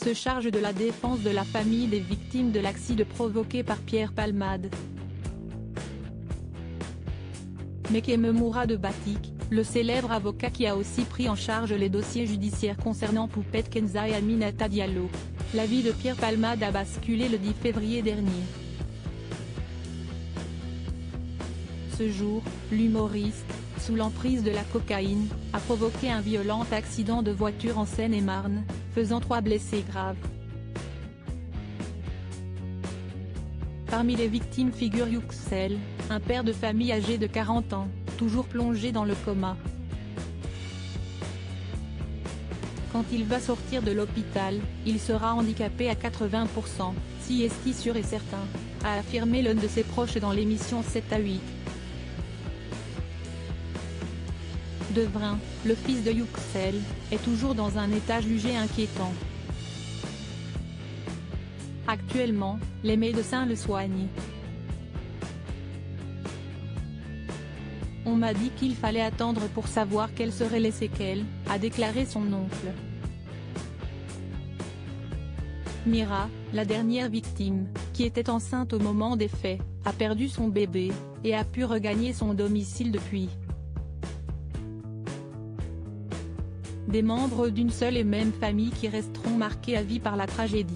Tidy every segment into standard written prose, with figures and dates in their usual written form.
Il se charge de la défense de la famille des victimes de l'accident provoqué par Pierre Palmade. Mekeme Mourad Batik, le célèbre avocat qui a aussi pris en charge les dossiers judiciaires concernant Poupette Kenza et Aminata Diallo. La vie de Pierre Palmade a basculé le 10 février dernier. Ce jour, l'humoriste, sous l'emprise de la cocaïne, a provoqué un violent accident de voiture en Seine-et-Marne, faisant 3 blessés graves. Parmi les victimes figure Yüksel, un père de famille âgé de 40 ans, toujours plongé dans le coma. Quand il va sortir de l'hôpital, il sera handicapé à 80%, si est sûr et certain, a affirmé l'un de ses proches dans l'émission 7 à 8. Devrin, le fils de Yüksel, est toujours dans un état jugé inquiétant. Actuellement, les médecins le soignent. On m'a dit qu'il fallait attendre pour savoir quelles seraient les séquelles, a déclaré son oncle. Mira, la dernière victime, qui était enceinte au moment des faits, a perdu son bébé, et a pu regagner son domicile depuis. Des membres d'une seule et même famille qui resteront marqués à vie par la tragédie.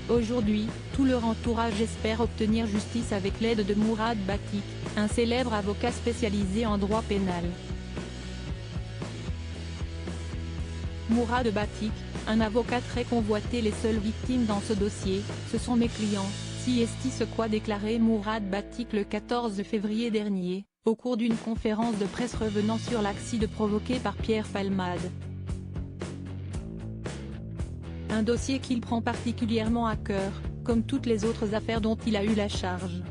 Aujourd'hui, tout leur entourage espère obtenir justice avec l'aide de Mourad Batik, un célèbre avocat spécialisé en droit pénal. Mourad Batik, un avocat très convoité. Les seules victimes dans ce dossier, ce sont mes clients, si est ce qu'a déclaré Mourad Batik le 14 février dernier, au cours d'une conférence de presse revenant sur l'accident provoqué par Pierre Palmade. Un dossier qu'il prend particulièrement à cœur, comme toutes les autres affaires dont il a eu la charge.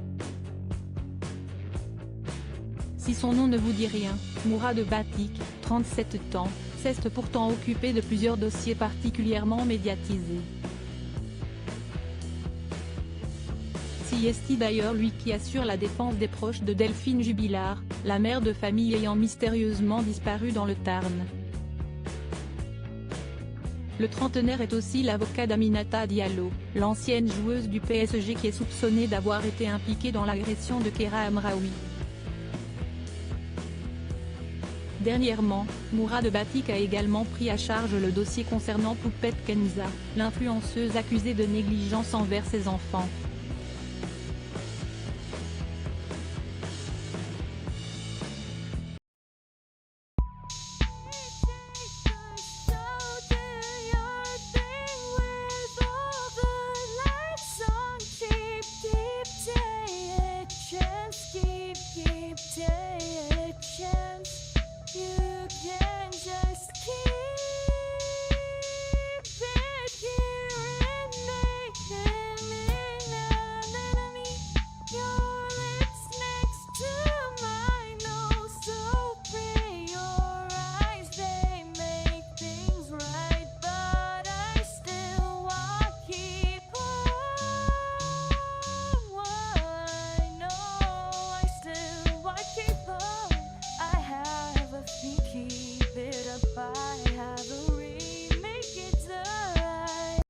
Si son nom ne vous dit rien, Mourad Batik, 37 ans, s'est pourtant occupé de plusieurs dossiers particulièrement médiatisés. C'est d'ailleurs lui qui assure la défense des proches de Delphine Jubilard, la mère de famille ayant mystérieusement disparu dans le Tarn. Le trentenaire est aussi l'avocat d'Aminata Diallo, l'ancienne joueuse du PSG qui est soupçonnée d'avoir été impliquée dans l'agression de Kera Amraoui. Dernièrement, Mourad Batik a également pris à charge le dossier concernant Poupette Kenza, l'influenceuse accusée de négligence envers ses enfants.